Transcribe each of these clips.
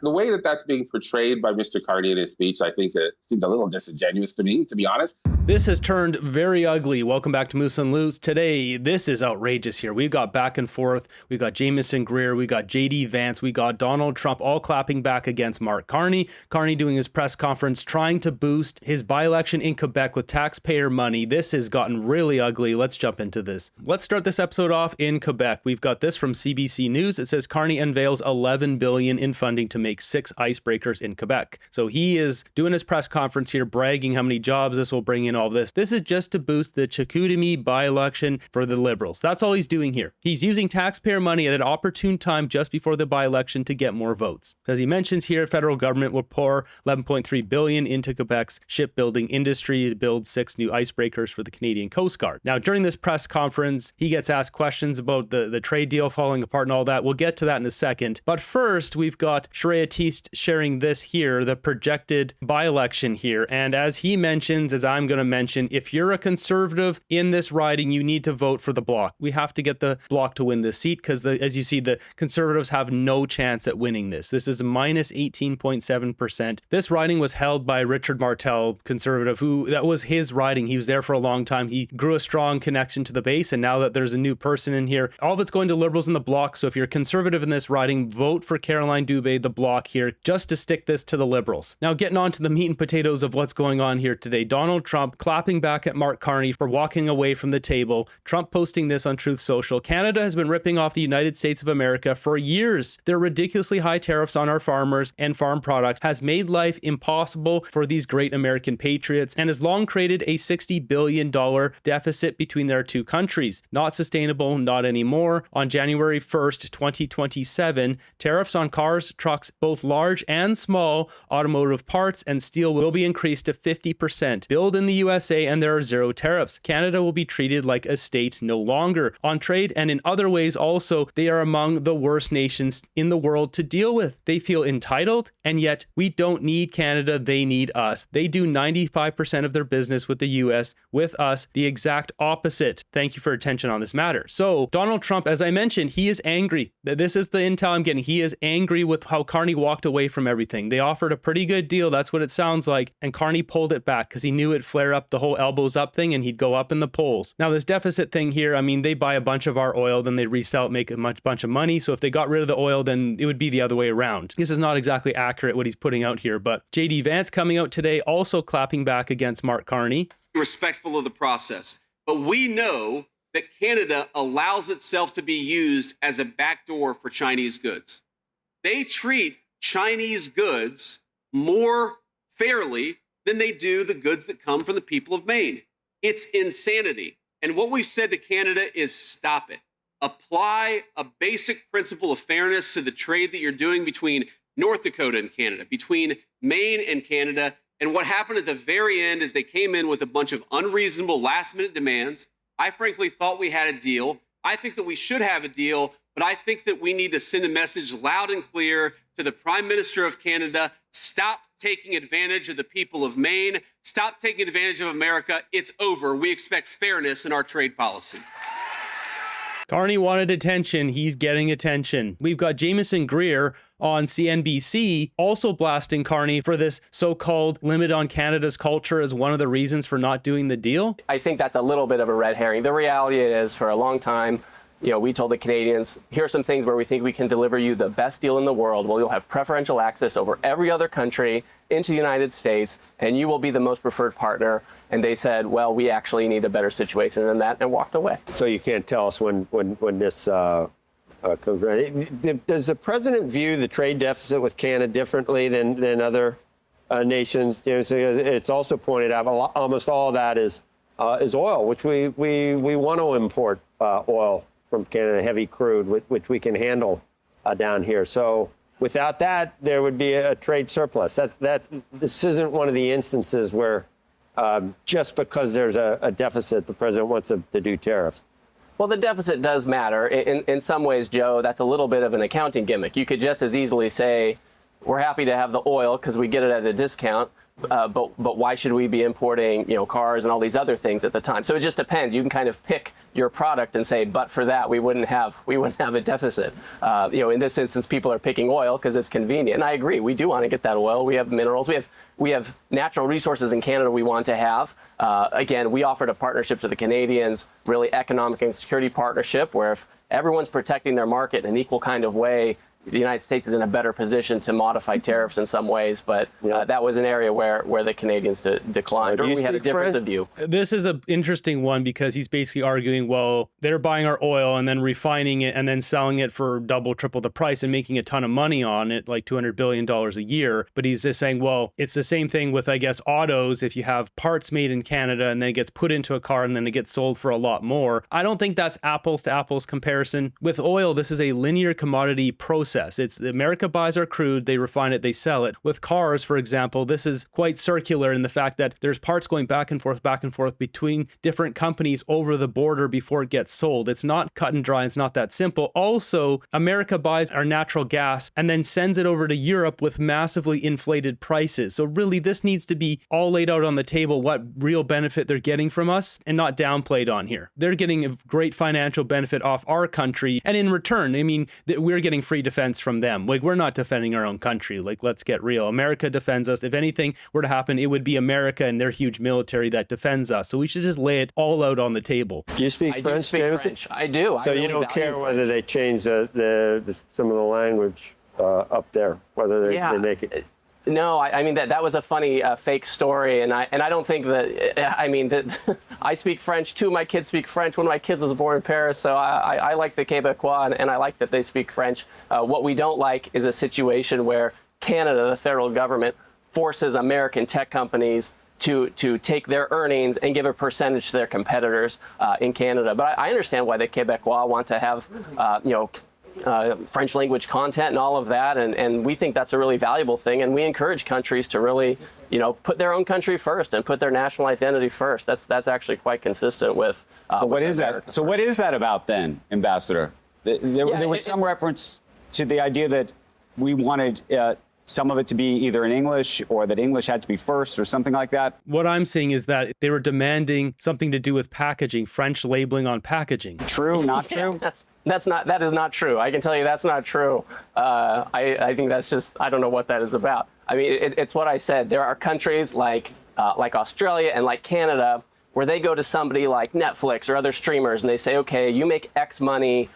The way that that's being portrayed by Mr. Carney in his speech, I think it seemed a little disingenuous to me, to be honest. This has turned very ugly. Welcome back to Moose and Loose. Today, this is outrageous here. We've got back and forth. We've got Jamieson Greer. We got JD Vance. We got Donald Trump all clapping back against Mark Carney. Carney doing his press conference, trying to boost his by-election in Quebec with taxpayer money. This has gotten really ugly. Let's jump into this. Let's start this episode off in Quebec. We've got this from CBC News. It says Carney unveils $11 billion in funding to make 6 icebreakers in Quebec. So he is doing his press conference here, bragging how many jobs this will bring in, all this. This is just to boost the Chicoutimi by-election for the Liberals. That's all he's doing here. He's using taxpayer money at an opportune time just before the by-election to get more votes. As he mentions here, federal government will pour $11.3 billion into Quebec's shipbuilding industry to build 6 new icebreakers for the Canadian Coast Guard. Now, during this press conference, he gets asked questions about the trade deal falling apart and all that. We'll get to that in a second. But first, we've got Shreya Teest sharing this here, the projected by-election here. And as he mentions, as I'm going to mention, if you're a conservative in this riding, you need to vote for the Bloc. We have to get the Bloc to win this seat because, as you see, the Conservatives have no chance at winning this. This is minus 18.7%. This riding was held by Richard Martel, Conservative, that was his riding. He was there for a long time. He grew a strong connection to the base, and now that there's a new person in here, all of it's going to Liberals in the Bloc. So if you're a Conservative in this riding, vote for Caroline Dubé, the Bloc here, just to stick this to the Liberals. Now, getting on to the meat and potatoes of what's going on here today. Donald Trump clapping back at Mark Carney for walking away from the table. Trump posting this on Truth Social. Canada has been ripping off the United States of America for years. Their ridiculously high tariffs on our farmers and farm products has made life impossible for these great American patriots and has long created a $60 billion deficit between their two countries. Not sustainable, not anymore. On January 1st, 2027, tariffs on cars, trucks, both large and small, automotive parts, and steel will be increased to 50%. Build in the USA and there are 0 tariffs. Canada will be treated like a state no longer. On trade and in other ways also, they are among the worst nations in the world to deal with. They feel entitled, and yet we don't need Canada, they need us. They do 95% of their business with the US, with us, the exact opposite. Thank you for attention on this matter. So Donald Trump, as I mentioned, he is angry. This is the intel I'm getting. He is angry with how Carney walked away from everything. They offered a pretty good deal. That's what it sounds like. And Carney pulled it back because he knew it'd flare up the whole elbows up thing and he'd go up in the polls. Now, this deficit thing here, I mean, they buy a bunch of our oil, then they resell it, make a bunch of money. So if they got rid of the oil, then it would be the other way around. This is not exactly accurate what he's putting out here, but JD Vance coming out today also clapping back against Mark Carney. Respectful of the process. But we know that Canada allows itself to be used as a backdoor for Chinese goods. They treat Chinese goods more fairly than they do the goods that come from the people of Maine. It's insanity. And what we've said to Canada is stop it. Apply a basic principle of fairness to the trade that you're doing between North Dakota and Canada, between Maine and Canada. And what happened at the very end is they came in with a bunch of unreasonable last-minute demands. I frankly thought we had a deal. I think that we should have a deal, but I think that we need to send a message loud and clear to the Prime Minister of Canada. Stop taking advantage of the people of Maine. Stop taking advantage of America. It's over. We expect fairness in our trade policy. Carney wanted attention. He's getting attention. We've got Jamieson Greer on CNBC also blasting Carney for this so-called limit on Canada's culture as one of the reasons for not doing the deal. I think that's a little bit of a red herring. The reality is, for a long time, we told the Canadians, here are some things where we think we can deliver you the best deal in the world. Well, you'll have preferential access over every other country into the United States, and you will be the most preferred partner. And they said, well, we actually need a better situation than that, and walked away. So you can't tell us when this comes around. Does the president view the trade deficit with Canada differently than other nations? So it's also pointed out almost all of that is oil, which we want to import oil from Canada, heavy crude, which we can handle down here. So without that, there would be a trade surplus. This isn't one of the instances where just because there's a deficit, the president wants to do tariffs. Well, the deficit does matter. In some ways, Joe, that's a little bit of an accounting gimmick. You could just as easily say, we're happy to have the oil because we get it at a discount, but why should we be importing, cars and all these other things at the time? So it just depends. You can kind of pick your product and say, but for that, we wouldn't have a deficit. In this instance, people are picking oil because it's convenient. And I agree, we do want to get that oil. We have minerals. We have natural resources in Canada we want to have. Again, we offered a partnership to the Canadians, really economic and security partnership, where if everyone's protecting their market in an equal kind of way, the United States is in a better position to modify tariffs in some ways, but that was an area where the Canadians declined, or we had a difference of view. This is an interesting one because he's basically arguing, well, they're buying our oil and then refining it and then selling it for double, triple the price and making a ton of money on it, like $200 billion a year. But he's just saying, well, it's the same thing with, I guess, autos. If you have parts made in Canada and then it gets put into a car and then it gets sold for a lot more. I don't think that's apples to apples comparison. With oil, this is a linear commodity process. It's America buys our crude, they refine it, they sell it. With cars, for example, this is quite circular in the fact that there's parts going back and forth between different companies over the border before it gets sold. It's not cut and dry. It's not that simple. Also, America buys our natural gas and then sends it over to Europe with massively inflated prices. So really, this needs to be all laid out on the table, what real benefit they're getting from us and not downplayed on here. They're getting a great financial benefit off our country. And in return, I mean, we're getting free defense from them. Like, we're not defending our own country. Like, let's get real. America defends us. If anything were to happen, it would be America and their huge military that defends us. So we should just lay it all out on the table. You speak French, Jameson? I do. So you don't care whether they change some of the language up there, whether they make it. No, I mean that was a funny fake story, and I don't think that. I mean that I speak French too. My kids speak French. One of my kids was born in Paris, so I like the Quebecois, and I like that they speak French. What we don't like is a situation where Canada, the federal government, forces American tech companies to take their earnings and give a percentage to their competitors in Canada. But I understand why the Quebecois want to have French language content and all of that, and we think that's a really valuable thing, and we encourage countries to really put their own country first and put their national identity first. That's actually quite consistent with what is that? So what is that about then, Ambassador? There was some reference to the idea that we wanted some of it to be either in English or that English had to be first or something like that. What I'm seeing is that they were demanding something to do with packaging, French labeling on packaging. True, not true? That is not true. I can tell you that's not true. I think that's just, I don't know what that is about. I mean, it's what I said. There are countries like Australia and like Canada where they go to somebody like Netflix or other streamers and they say, okay, you make X money,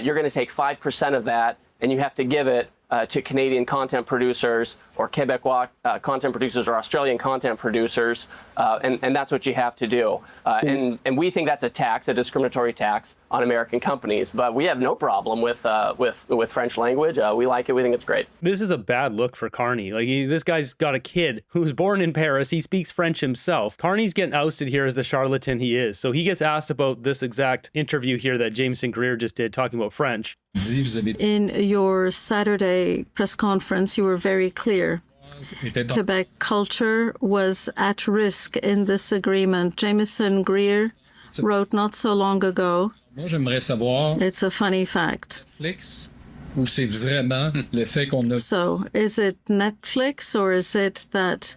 you're going to take 5% of that and you have to give it to Canadian content producers or Quebecois content producers or Australian content producers, and that's what you have to do. And we think that's a discriminatory tax on American companies. But we have no problem with French language. We like it. We think it's great. This is a bad look for Carney. Like, this guy's got a kid who's born in Paris. He speaks French himself. Carney's getting ousted here as the charlatan he is. So he gets asked about this exact interview here that Jameson Greer just did, talking about French. In your Saturday press conference, you were very clear. Quebec culture was at risk in this agreement. Jameson Greer wrote not so long ago, it's a funny fact. Ou c'est vraiment le fait qu'on a... So, is it Netflix or is it that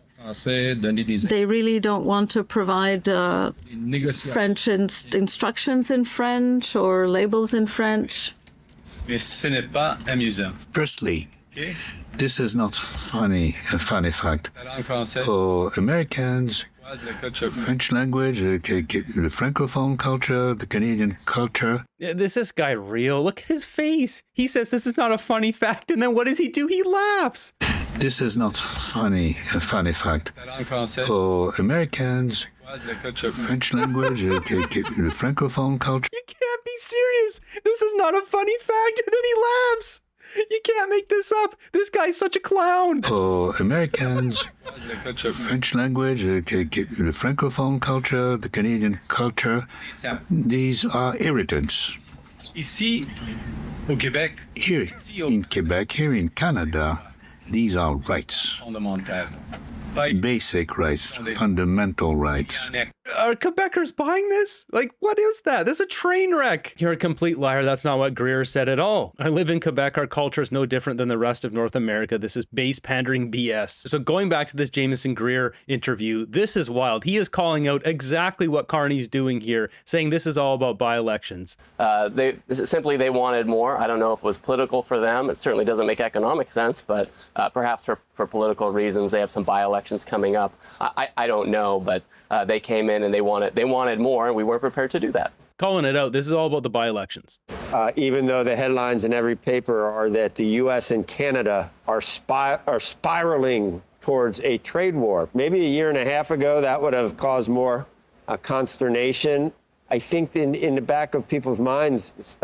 they really don't want to provide French instructions in French or labels in French? Mais ce n'est pas amusant. Firstly, this is not funny, a funny fact. For Americans, French language, the Francophone culture, the Canadian culture. Is this guy real? Look at his face. He says this is not a funny fact, and then what does he do? He laughs. This is not funny, a funny fact. For Americans, French language, the Francophone culture. You can't be serious. This is not a funny fact, and then he laughs. You can't make this up. This guy's such a clown. For Americans, French language, the Francophone culture, the Canadian culture, these are irritants. Ici, au Québec, here in Quebec, here in Canada, these are rights. fondamentales. basic rights, fundamental rights. Are Quebecers buying this? Like, what is that? This is a train wreck. You're a complete liar. That's not what Greer said at all. I live in Quebec. Our culture is no different than the rest of North America. This is base pandering BS. So going back to this Jameson Greer interview, this is wild. He is calling out exactly what Carney's doing here, saying this is all about by-elections. They wanted more. I don't know if it was political for them. It certainly doesn't make economic sense, but perhaps for political reasons, they have some by-elections coming up. I don't know, but they came in and they wanted more, and we weren't prepared to do that. Calling it out. This is all about the by-elections. Even though the headlines in every paper are that the U.S. and Canada are spiraling towards a trade war. Maybe a year and a half ago, that would have caused more consternation. I think in the back of people's minds,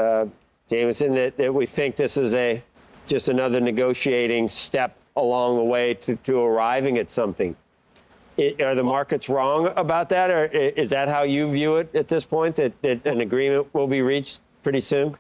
Jameson, that we think this is just another negotiating step along the way to arriving at something. Are the markets wrong about that, or is that how you view it at this point, that an agreement will be reached pretty soon?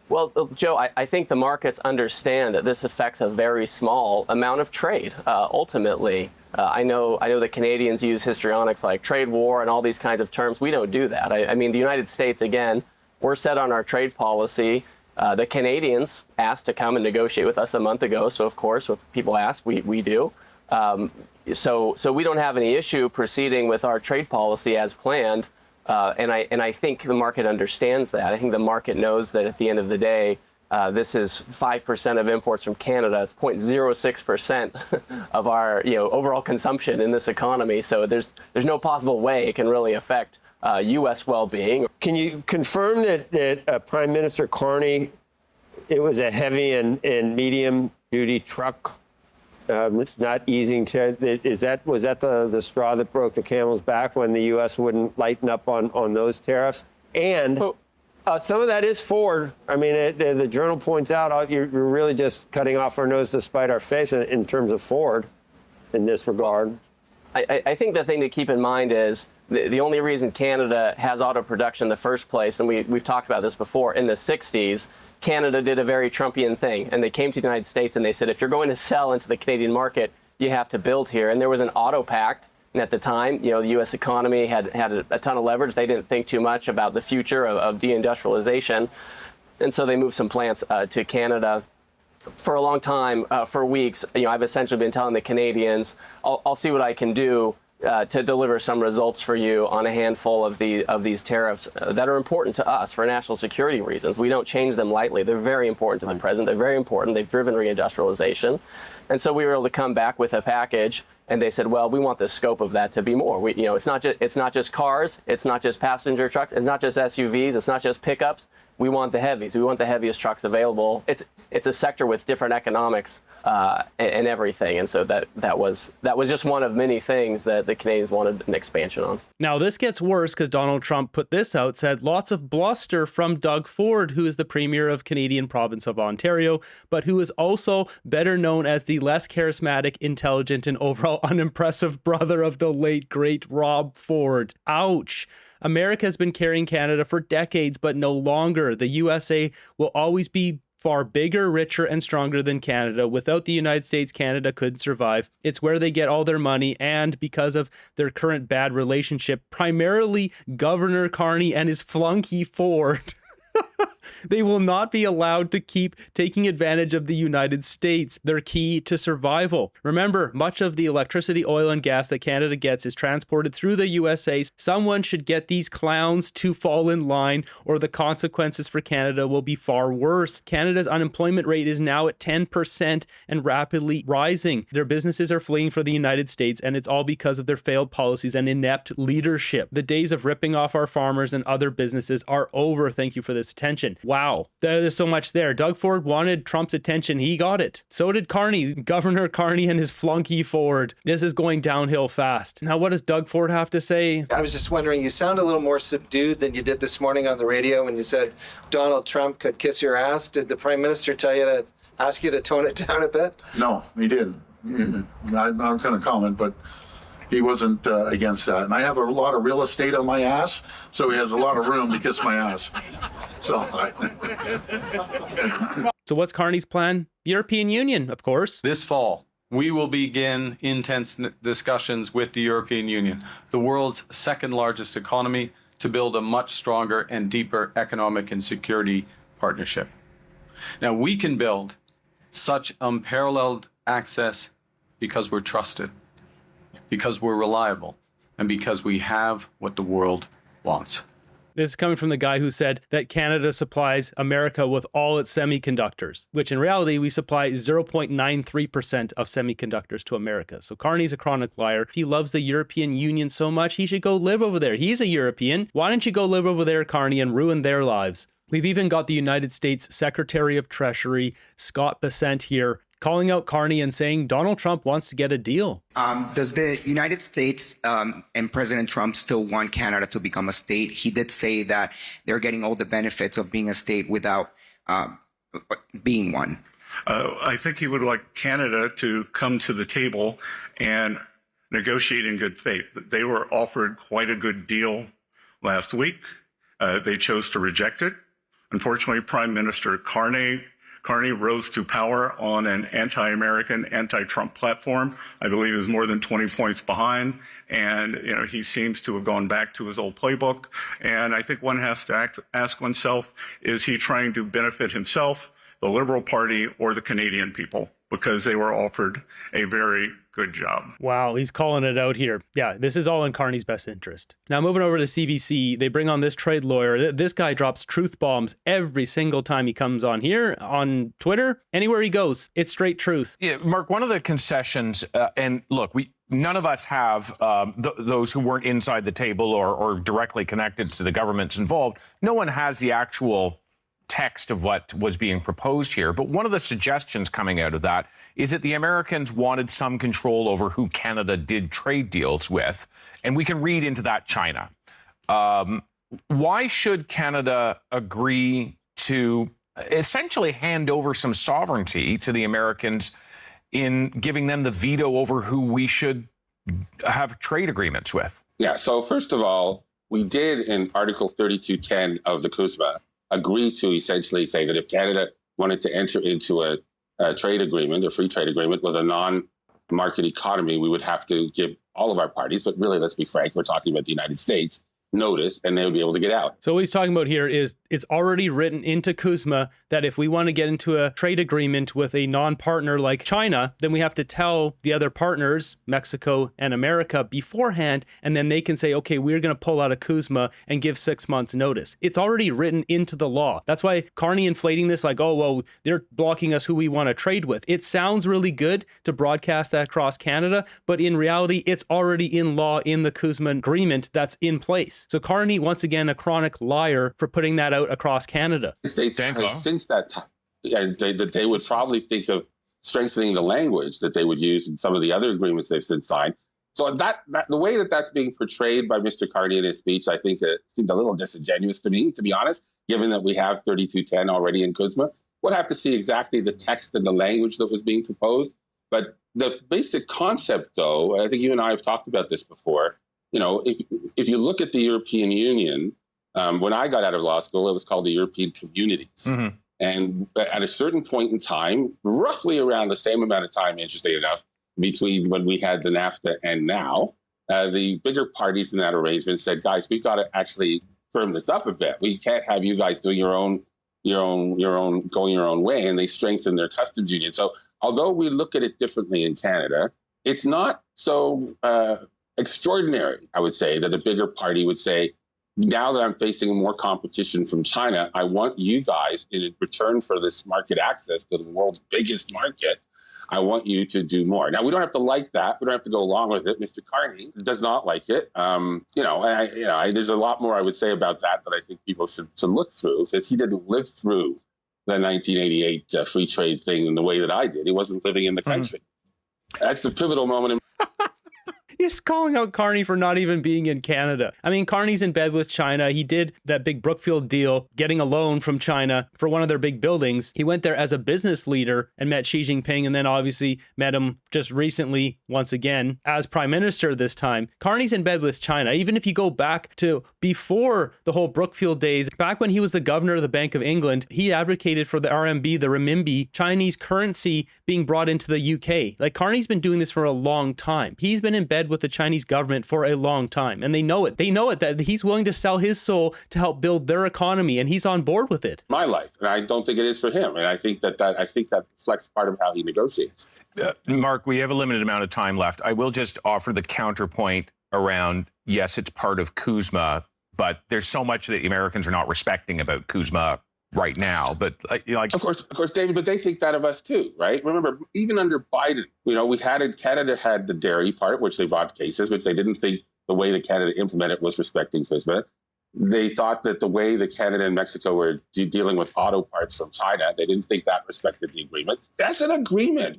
Well, Joe, I think the markets understand that this affects a very small amount of trade, ultimately. I know the Canadians use histrionics like trade war and all these kinds of terms. We don't do that. I mean, the United States, again, we're set on our trade policy. The Canadians asked to come and negotiate with us a month ago. So, of course, if people ask, we do. So we don't have any issue proceeding with our trade policy as planned. And I think the market understands that. I think the market knows that at the end of the day, this is 5% of imports from Canada. It's 0.06% of our overall consumption in this economy. So there's no possible way it can really affect U.S. well-being. Can you confirm that Prime Minister Carney, it was a heavy and medium-duty truck, not easing to? Was that the straw that broke the camel's back when the U.S. wouldn't lighten up on those tariffs? And some of that is Ford. I mean, the Journal points out you're really just cutting off our nose to spite our face in terms of Ford in this regard. I think the thing to keep in mind is the only reason Canada has auto production in the first place, and we've talked about this before, in the 60s, Canada did a very Trumpian thing, and they came to the United States and they said, if you're going to sell into the Canadian market, you have to build here. And there was an auto pact. And at the time, the U.S. economy had a ton of leverage. They didn't think too much about the future of deindustrialization. And so they moved some plants to Canada. For a long time, for weeks, I've essentially been telling the Canadians, I'll see what I can do to deliver some results for you on a handful of these tariffs that are important to us for national security reasons. We don't change them lightly. They're very important to the president. They're very important. They've driven reindustrialization. And so we were able to come back with a package, and they said, well, we want the scope of that to be more. It's not just cars. It's not just passenger trucks. It's not just SUVs. It's not just pickups. We want the heavies. We want the heaviest trucks available. It's a sector with different economics and everything. And so that was just one of many things that the Canadians wanted an expansion on. Now, this gets worse because Donald Trump put this out, said lots of bluster from Doug Ford, who is the premier of Canadian province of Ontario, but who is also better known as the less charismatic, intelligent, and overall unimpressive brother of the late, great Rob Ford. Ouch. America has been carrying Canada for decades, but no longer. The USA will always be far bigger, richer, and stronger than Canada. Without the United States, Canada couldn't survive. It's where they get all their money, and because of their current bad relationship, primarily Governor Carney and his flunky Ford, they will not be allowed to keep taking advantage of the United States. They're key to survival. Remember, much of the electricity, oil, and gas that Canada gets is transported through the USA. Someone should get these clowns to fall in line, or the consequences for Canada will be far worse. Canada's unemployment rate is now at 10% and rapidly rising. Their businesses are fleeing for the United States, and it's all because of their failed policies and inept leadership. The days of ripping off our farmers and other businesses are over. Thank you for this attention. Wow, there's so much there. Doug Ford wanted Trump's attention. He got it. So did Carney, Governor Carney and his flunky Ford. This is going downhill fast. Now, what does Doug Ford have to say? I was just wondering, you sound a little more subdued than you did this morning on the radio when you said Donald Trump could kiss your ass. Did the Prime Minister tell you to ask you to tone it down a bit? No, he didn't. I'm not going to comment, but he wasn't against that. And I have a lot of real estate on my ass, so he has a lot of room to kiss my ass. So what's Carney's plan? European Union, of course. This fall, we will begin intense discussions with the European Union, the world's second largest economy, to build a much stronger and deeper economic and security partnership. Now, we can build such unparalleled access because we're trusted, because we're reliable, and because we have what the world wants. This is coming from the guy who said that Canada supplies America with all its semiconductors, which in reality, we supply 0.93% of semiconductors to America. So Carney's a chronic liar. If he loves the European Union so much, he should go live over there. He's a European. Why don't you go live over there, Carney, and ruin their lives? We've even got the United States Secretary of Treasury, Scott Bessent, here, calling out Carney and saying Donald Trump wants to get a deal. Does the United States and President Trump still want Canada to become a state? He did say that they're getting all the benefits of being a state without being one. I think he would like Canada to come to the table and negotiate in good faith. They were offered quite a good deal last week. They chose to reject it. Unfortunately, Prime Minister Carney rose to power on an anti-American, anti-Trump platform. I believe he was more than 20 points behind. And, he seems to have gone back to his old playbook. And I think one has to ask oneself, is he trying to benefit himself, the Liberal Party, or the Canadian people? Because they were offered a very good job. Wow, he's calling it out here. Yeah, this is all in Carney's best interest. Now, moving over to CBC, they bring on this trade lawyer. This guy drops truth bombs every single time he comes on here, on Twitter, anywhere he goes. It's straight truth. Yeah, Mark, one of the concessions, and look, none of us have those who weren't inside the table or directly connected to the governments involved. No one has the actual text of what was being proposed here. But one of the suggestions coming out of that is that the Americans wanted some control over who Canada did trade deals with. And we can read into that China. Why should Canada agree to essentially hand over some sovereignty to the Americans in giving them the veto over who we should have trade agreements with? Yeah, so first of all, we did in Article 3210 of the CUSMA agree to essentially say that if Canada wanted to enter into a trade agreement, a free trade agreement with a non-market economy, we would have to give all of our parties, but really, let's be frank, we're talking about the United States, notice, and they would be able to get out. So what he's talking about here is it's already written into CUSMA that if we want to get into a trade agreement with a non-partner like China, then we have to tell the other partners, Mexico and America, beforehand, and then they can say, okay, we're going to pull out of CUSMA and give 6 months notice. It's already written into the law. That's why Carney inflating this like, oh, well, they're blocking us who we want to trade with. It sounds really good to broadcast that across Canada, but in reality, it's already in law in the CUSMA agreement that's in place. So Carney, once again, a chronic liar for putting that out across Canada. The States has, since that time, they would probably think of strengthening the language that they would use in some of the other agreements they've since signed. So that the way that that's being portrayed by Mr. Carney in his speech, I think it seemed a little disingenuous to me, to be honest, given that we have 3210 already in CUSMA. We'll have to see exactly the text and the language that was being proposed. But the basic concept, though, I think you and I have talked about this before. If you look at the European Union, when I got out of law school, it was called the European Communities. Mm-hmm. And at a certain point in time, roughly around the same amount of time, interesting enough, between when we had the NAFTA and now, the bigger parties in that arrangement said, guys, we've got to actually firm this up a bit. We can't have you guys doing going your own way. And they strengthened their customs union. So although we look at it differently in Canada, it's not so extraordinary, I would say, that a bigger party would say, now that I'm facing more competition from China, I want you guys, in return for this market access to the world's biggest market, I want you to do more. Now, we don't have to like that. We don't have to go along with it. Mr. Carney does not like it. There's a lot more I would say about that I think people should look through, because he didn't live through the 1988 free trade thing in the way that I did. He wasn't living in the country. That's the pivotal moment in He's calling out Carney for not even being in Canada. I mean, Carney's in bed with China. He did that big Brookfield deal, getting a loan from China for one of their big buildings. He went there as a business leader and met Xi Jinping, and then obviously met him just recently, once again, as prime minister this time. Carney's in bed with China. Even if you go back to before the whole Brookfield days, back when he was the governor of the Bank of England, he advocated for the RMB, the renminbi, Chinese currency being brought into the UK. Like, Carney's been doing this for a long time. He's been in bed with the Chinese government for a long time, and they know it. They know it, that he's willing to sell his soul to help build their economy, and he's on board with it. My life, and I don't think it is for him. And I think that reflects part of how he negotiates. Mark, we have a limited amount of time left. I will just offer the counterpoint around, yes, it's part of Kuzma, but there's so much that the Americans are not respecting about Kuzma right now. But like, of course, David, but they think that of us too, right? Remember, even under Biden, Canada had the dairy part, which they brought cases, which they didn't think the way that Canada implemented was respecting Kuzma. They thought that the way that Canada and Mexico were dealing with auto parts from China, they didn't think that respected the agreement. That's an agreement.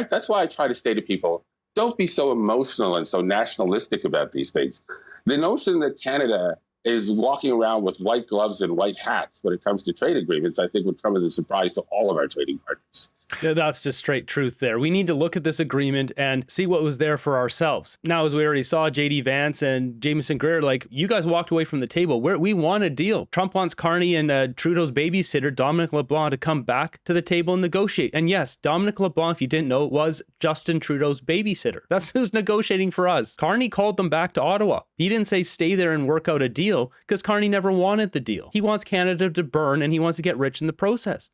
That's why I try to say to people, don't be so emotional and so nationalistic about these things. The notion that Canada is walking around with white gloves and white hats when it comes to trade agreements, I think would come as a surprise to all of our trading partners. Yeah, that's just straight truth there. We need to look at this agreement and see what was there for ourselves. Now, as we already saw, J.D. Vance and Jamieson Greer, like, you guys walked away from the table. We want a deal. Trump wants Carney and Trudeau's babysitter, Dominic LeBlanc, to come back to the table and negotiate. And yes, Dominic LeBlanc, if you didn't know, was Justin Trudeau's babysitter. That's who's negotiating for us. Carney called them back to Ottawa. He didn't say stay there and work out a deal, because Carney never wanted the deal. He wants Canada to burn, and he wants to get rich in the process.